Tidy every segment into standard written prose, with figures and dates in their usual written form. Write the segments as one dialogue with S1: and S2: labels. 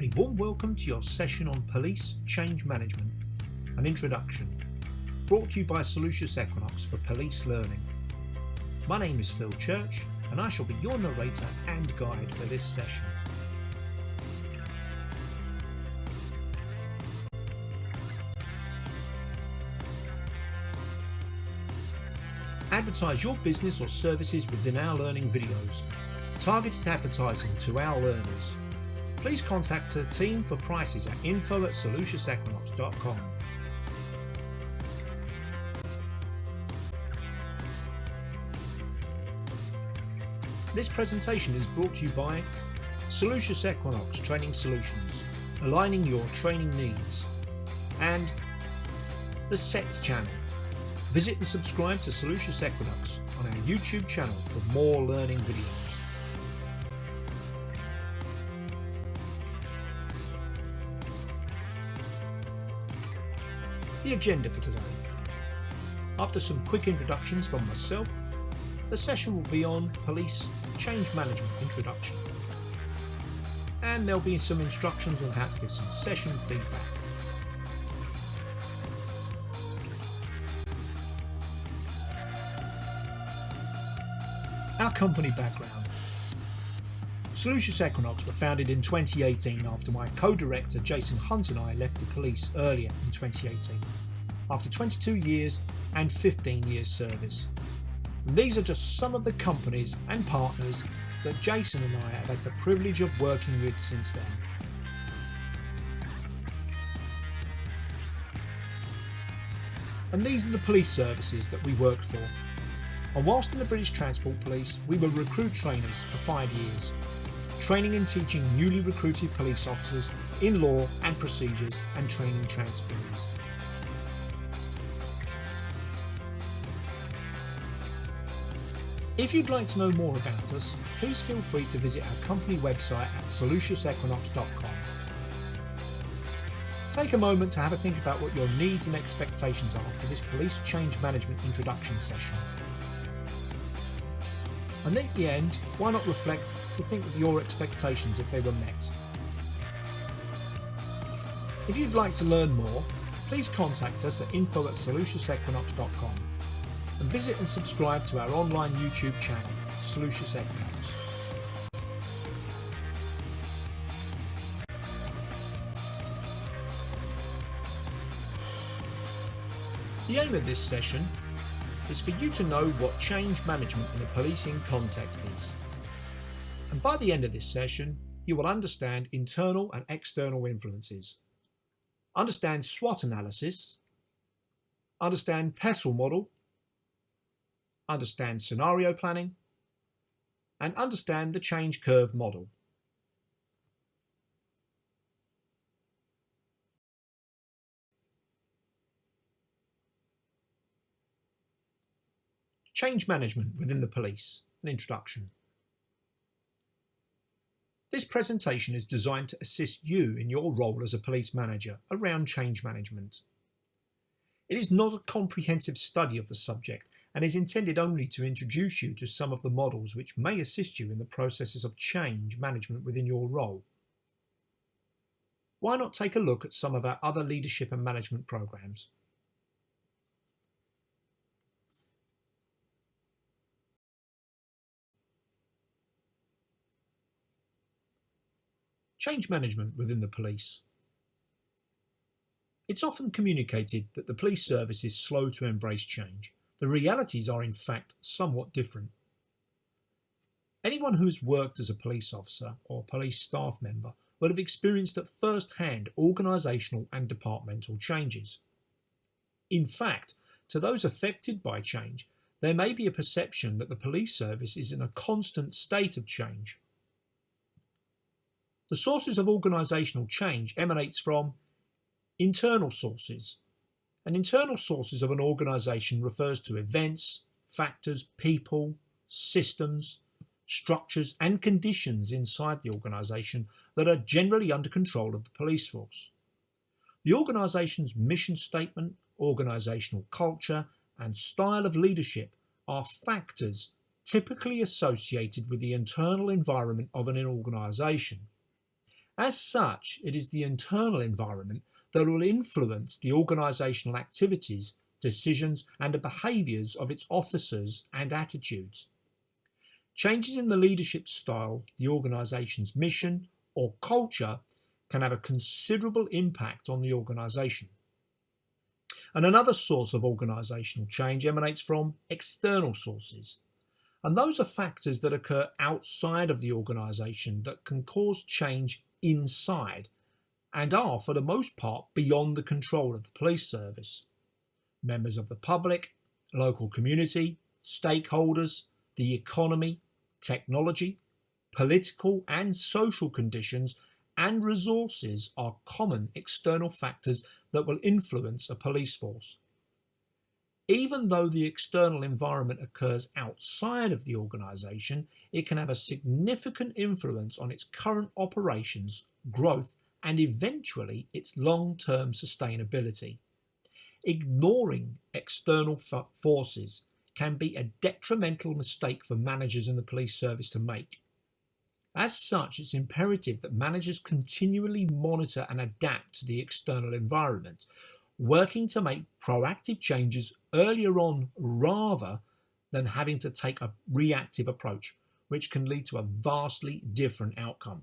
S1: A warm welcome to your session on Police Change Management, an introduction, brought to you by Solucious Equinox for Police Learning. My name is Phil Church and I shall be your narrator and guide for this session. Advertise your business or services within our learning videos. Targeted advertising to our learners. Please contact the team for prices at info@soluciousequinox.com. This presentation is brought to you by Solucious Equinox Training Solutions, aligning your training needs, and the SETS channel. Visit and subscribe to Solucious Equinox on our YouTube channel for more learning videos. The agenda for today. After some quick introductions from myself, the session will be on Police Change Management Introduction. And there'll be some instructions on how to give some session feedback. Our company background. Solucious Equinox were founded in 2018 after my co-director Jason Hunt and I left the police earlier in 2018, after 22 years and 15 years service. And these are just some of the companies and partners that Jason and I have had the privilege of working with since then. And these are the police services that we worked for. And whilst in the British Transport Police, we were recruit trainers for 5 years, training and teaching newly recruited police officers in law and procedures and training transfers. If you'd like to know more about us, please feel free to visit our company website at soluciousequinox.com. Take a moment to have a think about what your needs and expectations are for this Police Change Management introduction session. And at the end, why not reflect to think of your expectations if they were met. If you'd like to learn more, please contact us at info@soluciousequinox.com and visit and subscribe to our online YouTube channel, Solucious Equinox. The aim of this session is for you to know what change management in a policing context is. And by the end of this session, you will understand internal and external influences, understand SWOT analysis, understand PESTEL model, understand scenario planning, and understand the change curve model. Change management within the police, an introduction. This presentation is designed to assist you in your role as a police manager around change management. It is not a comprehensive study of the subject and is intended only to introduce you to some of the models which may assist you in the processes of change management within your role. Why not take a look at some of our other leadership and management programs? Change management within the police. It's often communicated that the police service is slow to embrace change. The realities are in fact somewhat different. Anyone who has worked as a police officer or police staff member will have experienced at first hand organisational and departmental changes. In fact, to those affected by change, there may be a perception that the police service is in a constant state of change. The sources of organisational change emanates from internal sources. And internal sources of an organisation refers to events, factors, people, systems, structures and conditions inside the organisation that are generally under control of the police force. The organisation's mission statement, organisational culture and style of leadership are factors typically associated with the internal environment of an organisation. As such, it is the internal environment that will influence the organisational activities, decisions and the behaviours of its officers and attitudes. Changes in the leadership style, the organisation's mission or culture can have a considerable impact on the organisation. And another source of organisational change emanates from external sources. And those are factors that occur outside of the organisation that can cause change inside and are, for the most part, beyond the control of the police service. Members of the public, local community, stakeholders, the economy, technology, political and social conditions and resources are common external factors that will influence a police force. Even though the external environment occurs outside of the organisation, it can have a significant influence on its current operations, growth, and eventually its long-term sustainability. Ignoring external forces can be a detrimental mistake for managers in the police service to make. As such, it's imperative that managers continually monitor and adapt to the external environment, working to make proactive changes earlier on rather than having to take a reactive approach, which can lead to a vastly different outcome.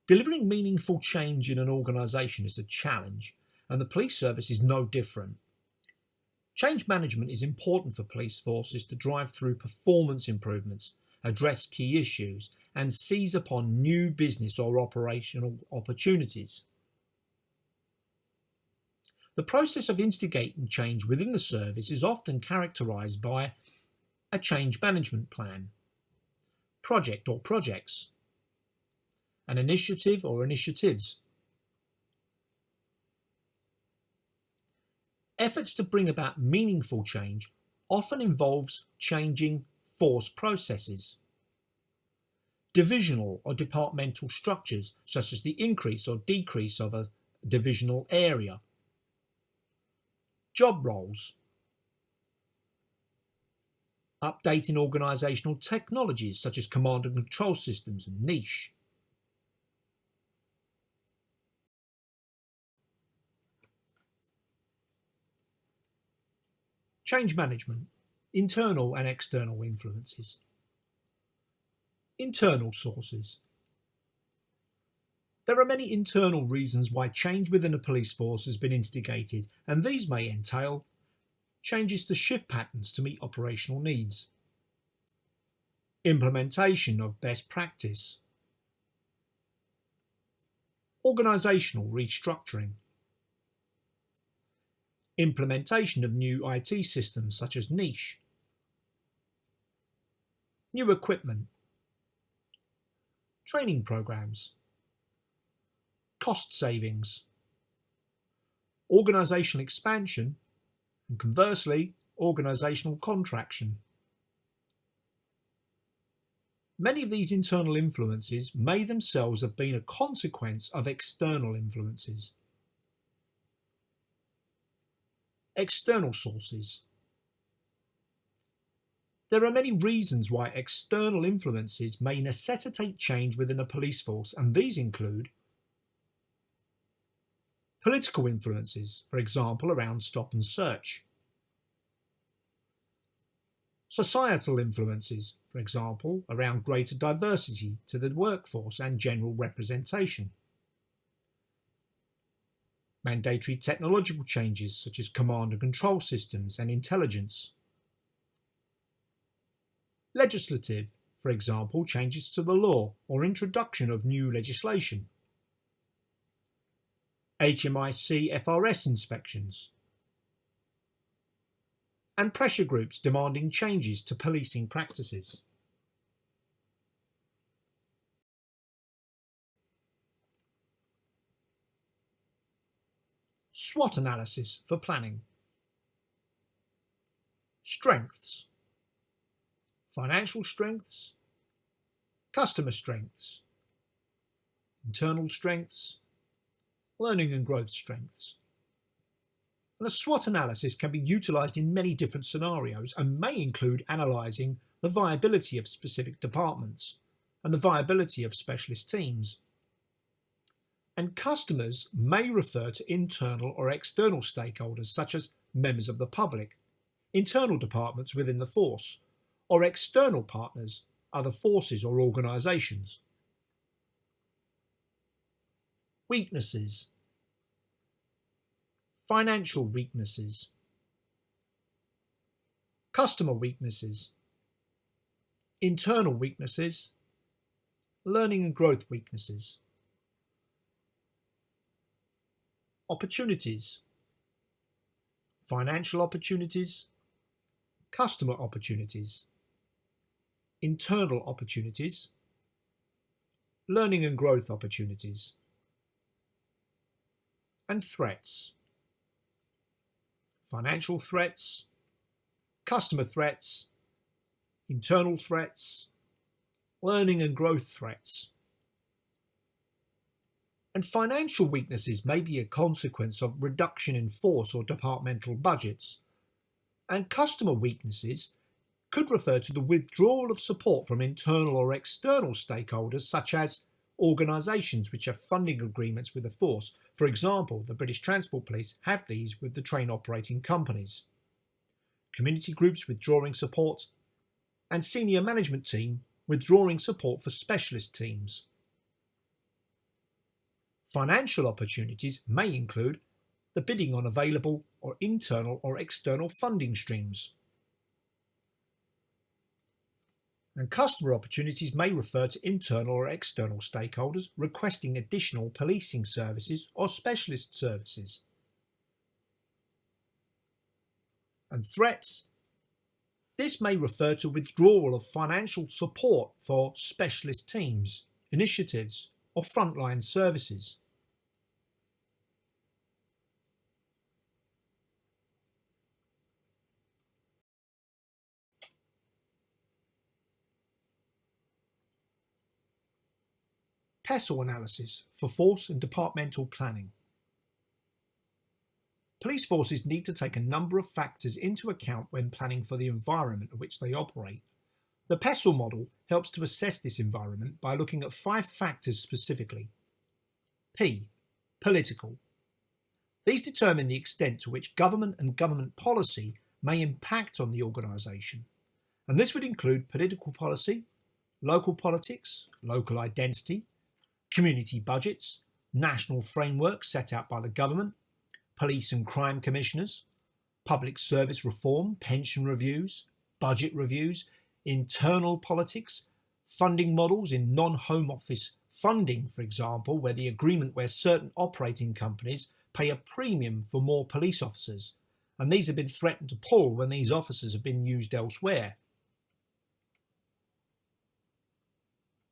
S1: Delivering meaningful change in an organisation is a challenge, and the police service is no different. Change management is important for police forces to drive through performance improvements, address key issues, and seize upon new business or operational opportunities. The process of instigating change within the service is often characterised by a change management plan, project or projects, an initiative or initiatives. Efforts to bring about meaningful change often involves changing force processes, divisional or departmental structures, such as the increase or decrease of a divisional area, job roles, updating organisational technologies such as command and control systems and niche, change management, internal and external influences. Internal sources. There are many internal reasons why change within a police force has been instigated, and these may entail changes to shift patterns to meet operational needs, implementation of best practice, organisational restructuring, implementation of new IT systems such as niche, new equipment, training programs, cost savings, organisational expansion, and conversely, organisational contraction. Many of these internal influences may themselves have been a consequence of external influences. External sources. There are many reasons why external influences may necessitate change within a police force, and these include political influences, for example around stop and search, societal influences, for example around greater diversity to the workforce and general representation, mandatory technological changes such as command and control systems and intelligence, legislative, for example changes to the law or introduction of new legislation, HMIC FRS inspections, and pressure groups demanding changes to policing practices. SWOT analysis for planning. Strengths. Financial strengths, customer strengths, internal strengths, learning and growth strengths. And a SWOT analysis can be utilised in many different scenarios and may include analysing the viability of specific departments, and the viability of specialist teams. And customers may refer to internal or external stakeholders such as members of the public, internal departments within the force, or external partners, other forces or organisations. Weaknesses. Financial weaknesses. Customer weaknesses. Internal weaknesses. Learning and growth weaknesses. Opportunities. Financial opportunities. Customer opportunities. Internal opportunities. Learning and growth opportunities. And threats. Financial threats, customer threats, internal threats, learning and growth threats. And financial weaknesses may be a consequence of reduction in force or departmental budgets. And customer weaknesses could refer to the withdrawal of support from internal or external stakeholders such as organisations which have funding agreements with the force. For example, the British Transport Police have these with the train operating companies. Community groups withdrawing support, and senior management team withdrawing support for specialist teams. Financial opportunities may include the bidding on available or internal or external funding streams. And customer opportunities may refer to internal or external stakeholders requesting additional policing services or specialist services. And threats. This may refer to withdrawal of financial support for specialist teams, initiatives, or frontline services. PESTEL analysis for force and departmental planning. Police forces need to take a number of factors into account when planning for the environment in which they operate. The PESTEL model helps to assess this environment by looking at 5 factors specifically. P. Political. These determine the extent to which government and government policy may impact on the organisation, and this would include political policy, local politics, local identity, community budgets, national frameworks set out by the government, police and crime commissioners, public service reform, pension reviews, budget reviews, internal politics, funding models in non-home office funding, for example, where the agreement where certain operating companies pay a premium for more police officers, and these have been threatened to pull when these officers have been used elsewhere.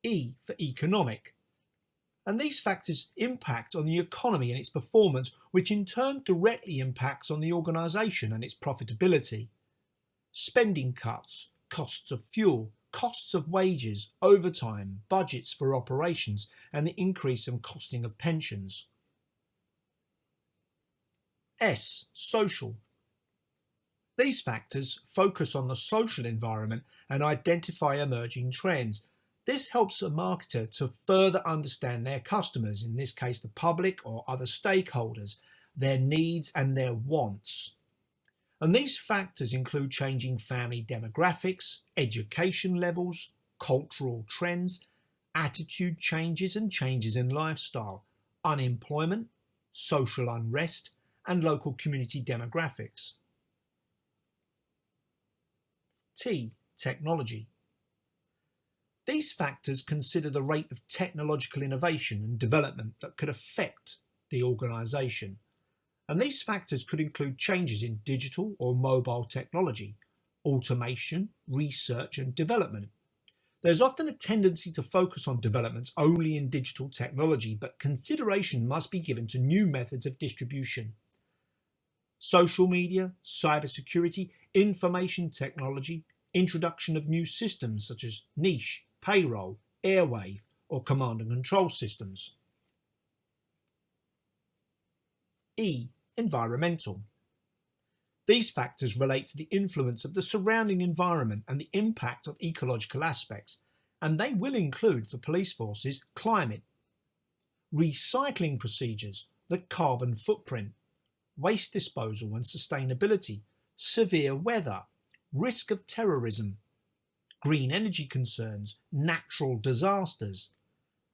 S1: E for economic. And these factors impact on the economy and its performance, which in turn directly impacts on the organisation and its profitability. Spending cuts, costs of fuel, costs of wages, overtime, budgets for operations, and the increase in costing of pensions. S. Social. These factors focus on the social environment and identify emerging trends. This helps a marketer to further understand their customers, in this case the public or other stakeholders, their needs and their wants. And these factors include changing family demographics, education levels, cultural trends, attitude changes and changes in lifestyle, unemployment, social unrest, and local community demographics. T. Technology. These factors consider the rate of technological innovation and development that could affect the organisation. And these factors could include changes in digital or mobile technology, automation, research and development. There's often a tendency to focus on developments only in digital technology, but consideration must be given to new methods of distribution. Social media, cybersecurity, information technology, introduction of new systems such as niche, payroll, airwave, or command and control systems. E. Environmental. These factors relate to the influence of the surrounding environment and the impact of ecological aspects, and they will include for police forces climate, recycling procedures, the carbon footprint, waste disposal and sustainability, severe weather, risk of terrorism, green energy concerns, natural disasters,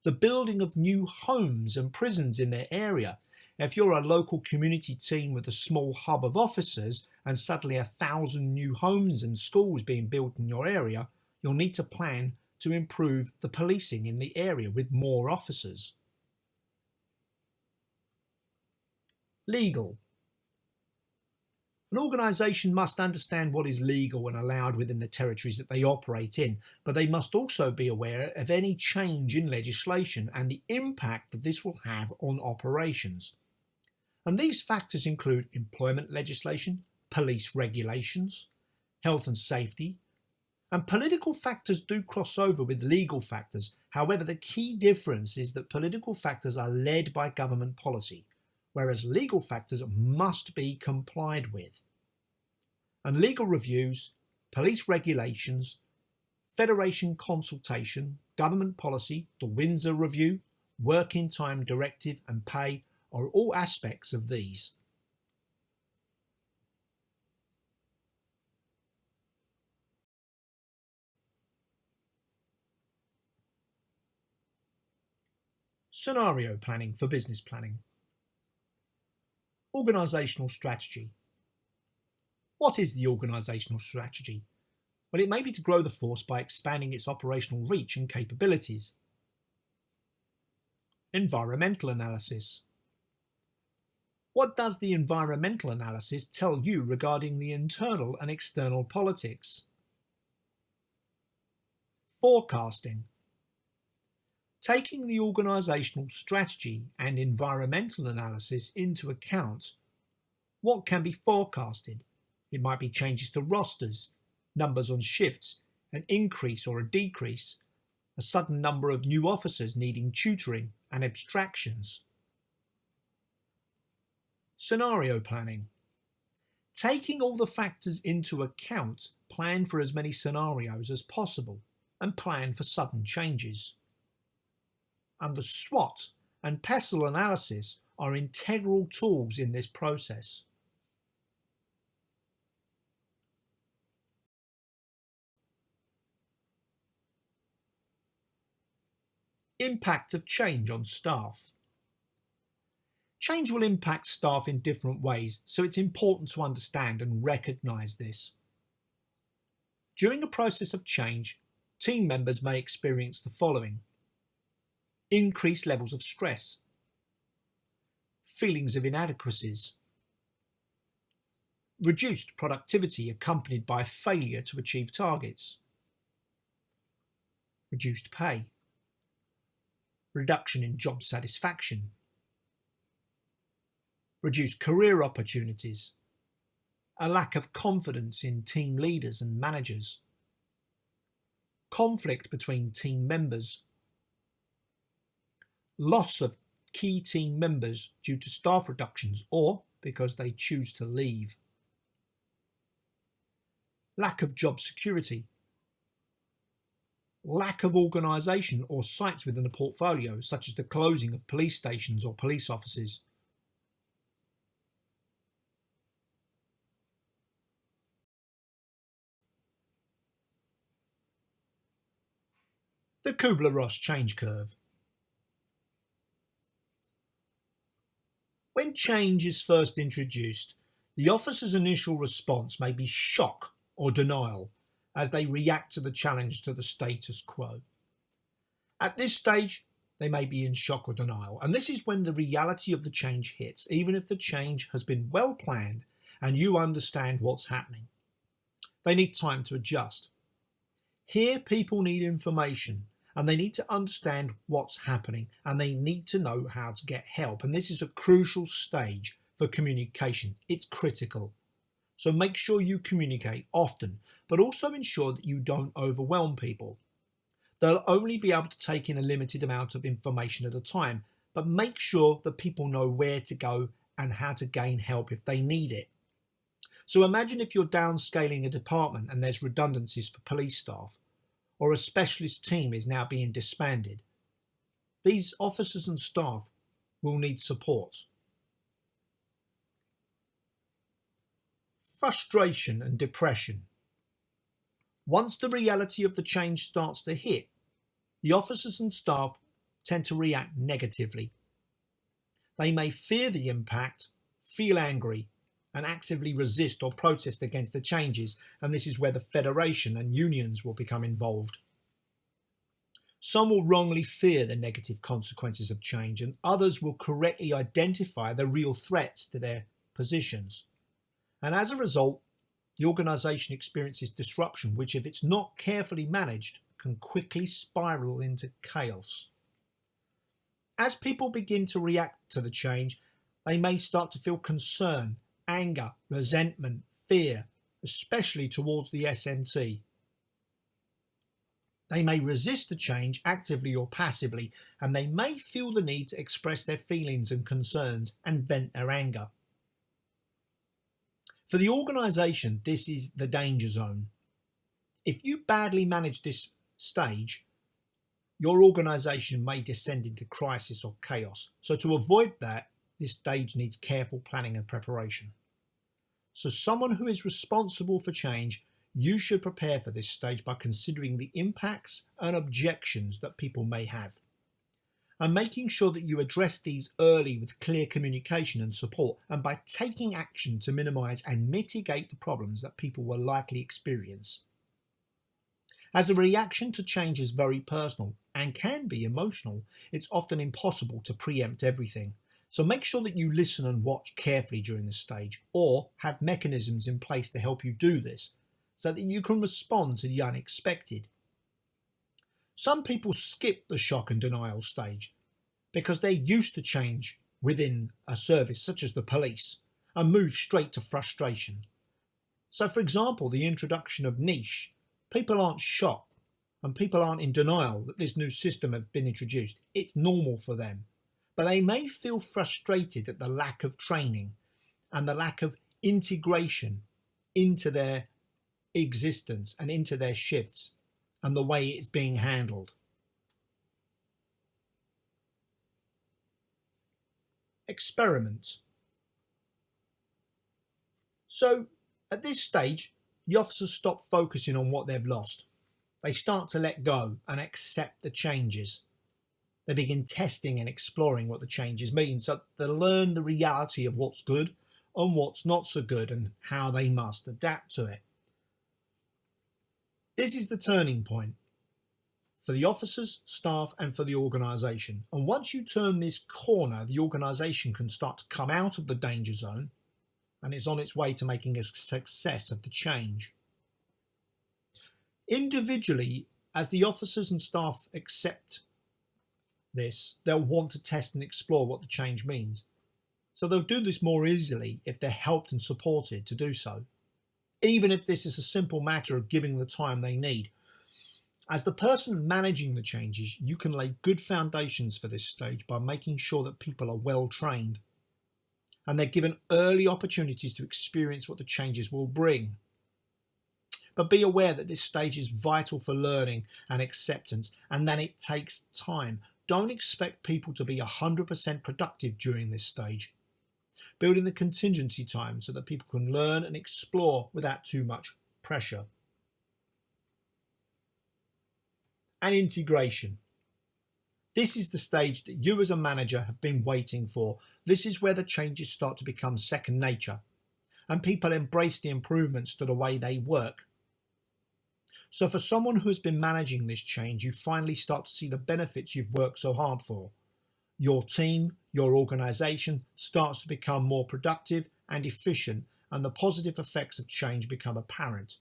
S1: the building of new homes and prisons in their area. If you're a local community team with a small hub of officers and suddenly 1,000 new homes and schools being built in your area, you'll need to plan to improve the policing in the area with more officers. Legal. An organisation must understand what is legal and allowed within the territories that they operate in, but they must also be aware of any change in legislation and the impact that this will have on operations. And these factors include employment legislation, police regulations, health and safety, and political factors do cross over with legal factors. However, the key difference is that political factors are led by government policy, whereas legal factors must be complied with. And legal reviews, police regulations, federation consultation, government policy, the Windsor Review, working time directive and pay are all aspects of these. Scenario planning for business planning. Organisational strategy. What is the organisational strategy? Well, it may be to grow the force by expanding its operational reach and capabilities. Environmental analysis. What does the environmental analysis tell you regarding the internal and external politics? Forecasting. Taking the organisational strategy and environmental analysis into account, what can be forecasted? It might be changes to rosters, numbers on shifts, an increase or a decrease, a sudden number of new officers needing tutoring and abstractions. Scenario planning. Taking all the factors into account, plan for as many scenarios as possible and plan for sudden changes. And the SWOT and PESTEL analysis are integral tools in this process. Impact of change on staff. Change will impact staff in different ways, so it's important to understand and recognise this. During a process of change, team members may experience the following: increased levels of stress, feelings of inadequacies, reduced productivity accompanied by failure to achieve targets, reduced pay, reduction in job satisfaction, reduced career opportunities, a lack of confidence in team leaders and managers, conflict between team members, loss of key team members due to staff reductions or because they choose to leave, lack of job security, lack of organisation or sites within a portfolio, such as the closing of police stations or police offices. The Kubler-Ross change curve. When change is first introduced, the officer's initial response may be shock or denial as they react to the challenge to the status quo. At this stage, they may be in shock or denial, and this is when the reality of the change hits, even if the change has been well planned and you understand what's happening. They need time to adjust. Here, people need information, and they need to understand what's happening, and they need to know how to get help. And this is a crucial stage for communication. It's critical. So make sure you communicate often, but also ensure that you don't overwhelm people. They'll only be able to take in a limited amount of information at a time, but make sure that people know where to go and how to gain help if they need it. So imagine if you're downscaling a department and there's redundancies for police staff, or a specialist team is now being disbanded. These officers and staff will need support. Frustration and depression. Once the reality of the change starts to hit, the officers and staff tend to react negatively. They may fear the impact, feel angry, and actively resist or protest against the changes, and this is where the federation and unions will become involved. Some will wrongly fear the negative consequences of change, and others will correctly identify the real threats to their positions. And as a result, the organisation experiences disruption, which, if it's not carefully managed, can quickly spiral into chaos. As people begin to react to the change, they may start to feel concern, anger, resentment, fear, especially towards the SMT. They may resist the change actively or passively, and they may feel the need to express their feelings and concerns and vent their anger. For the organisation, this is the danger zone. If you badly manage this stage, your organisation may descend into crisis or chaos. So to avoid that, this stage needs careful planning and preparation. So someone who is responsible for change, you should prepare for this stage by considering the impacts and objections that people may have, and making sure that you address these early with clear communication and support, and by taking action to minimise and mitigate the problems that people will likely experience. As the reaction to change is very personal and can be emotional, it's often impossible to preempt everything. So make sure that you listen and watch carefully during this stage, or have mechanisms in place to help you do this, so that you can respond to the unexpected. Some people skip the shock and denial stage because they're used to change within a service such as the police and move straight to frustration. So for example, the introduction of niche, people aren't shocked and people aren't in denial that this new system has been introduced. It's normal for them. But they may feel frustrated at the lack of training and the lack of integration into their existence and into their shifts and the way it's being handled. Experiment. So at this stage, the officers stop focusing on what they've lost. They start to let go and accept the changes. They begin testing and exploring what the changes mean, so they learn the reality of what's good and what's not so good and how they must adapt to it. This is the turning point for the officers, staff, and for the organisation. And once you turn this corner, the organisation can start to come out of the danger zone and it's on its way to making a success of the change. Individually, as the officers and staff accept this, they'll want to test and explore what the change means. So they'll do this more easily if they're helped and supported to do so, even if this is a simple matter of giving the time they need. As the person managing the changes, you can lay good foundations for this stage by making sure that people are well trained and they're given early opportunities to experience what the changes will bring. But be aware that this stage is vital for learning and acceptance, and that it takes time. Don't expect people to be 100% productive during this stage. Build in the contingency time so that people can learn and explore without too much pressure. And integration. This is the stage that you as a manager have been waiting for. This is where the changes start to become second nature and people embrace the improvements to the way they work. So for someone who has been managing this change, you finally start to see the benefits you've worked so hard for. Your team, your organisation starts to become more productive and efficient, and the positive effects of change become apparent.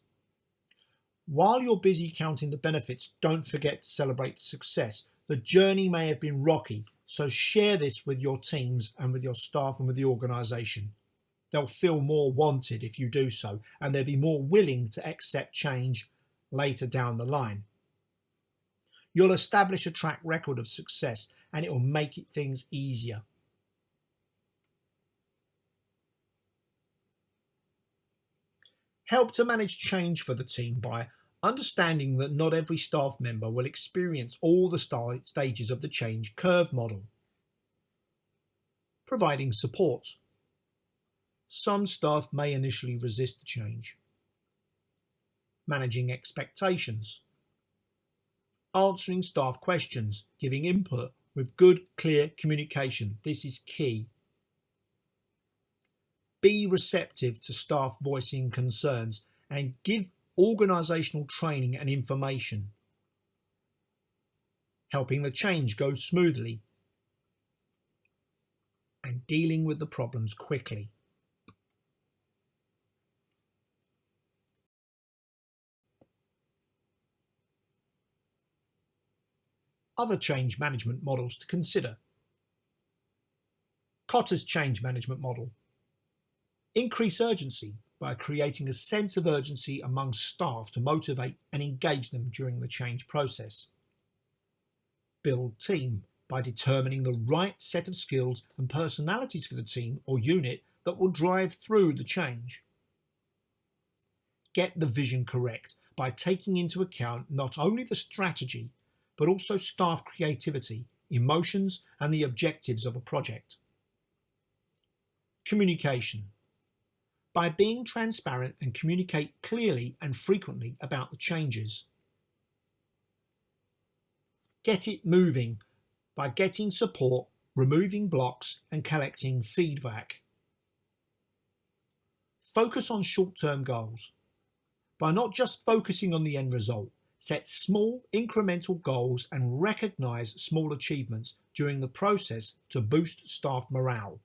S1: While you're busy counting the benefits, don't forget to celebrate the success. The journey may have been rocky, so share this with your teams and with your staff and with the organisation. They'll feel more wanted if you do so, and they'll be more willing to accept change later down the line. You'll establish a track record of success and it will make things easier. Help to manage change for the team by understanding that not every staff member will experience all the stages of the change curve model. Providing support. Some staff may initially resist the change. Managing expectations. Answering staff questions, giving input with good, clear communication. This is key. Be receptive to staff voicing concerns and give organisational training and information. Helping the change go smoothly and dealing with the problems quickly. Other change management models to consider. Kotter's change management model. Increase urgency by creating a sense of urgency among staff to motivate and engage them during the change process. Build team by determining the right set of skills and personalities for the team or unit that will drive through the change. Get the vision correct by taking into account not only the strategy, but also staff creativity, emotions, and the objectives of a project. Communication. By being transparent and communicate clearly and frequently about the changes. Get it moving by getting support, removing blocks, and collecting feedback. Focus on short-term goals. By not just focusing on the end result, set small incremental goals and recognise small achievements during the process to boost staff morale.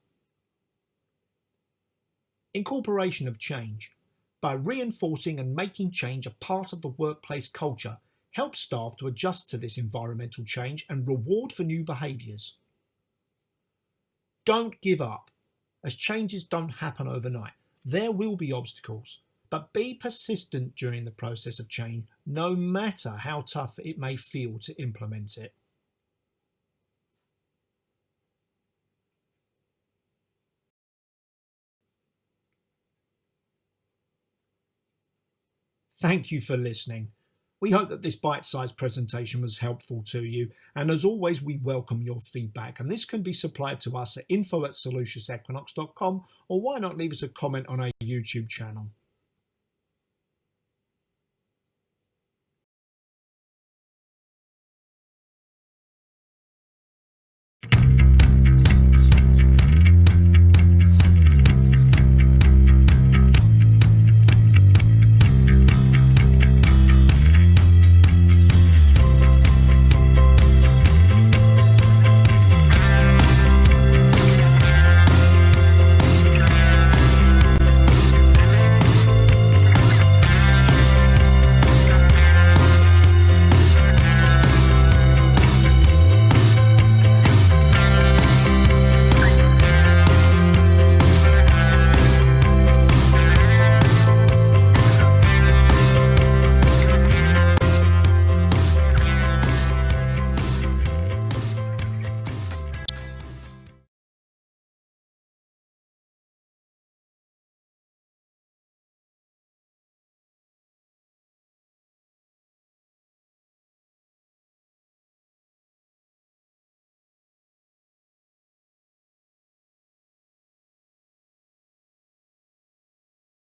S1: Incorporation of change. By reinforcing and making change a part of the workplace culture, help staff to adjust to this environmental change and reward for new behaviours. Don't give up, as changes don't happen overnight. There will be obstacles, but be persistent during the process of change, no matter how tough it may feel to implement it. Thank you for listening. We hope that this bite-sized presentation was helpful to you, and as always we welcome your feedback, and this can be supplied to us at info@solutionsequinox.com, or why not leave us a comment on our YouTube channel.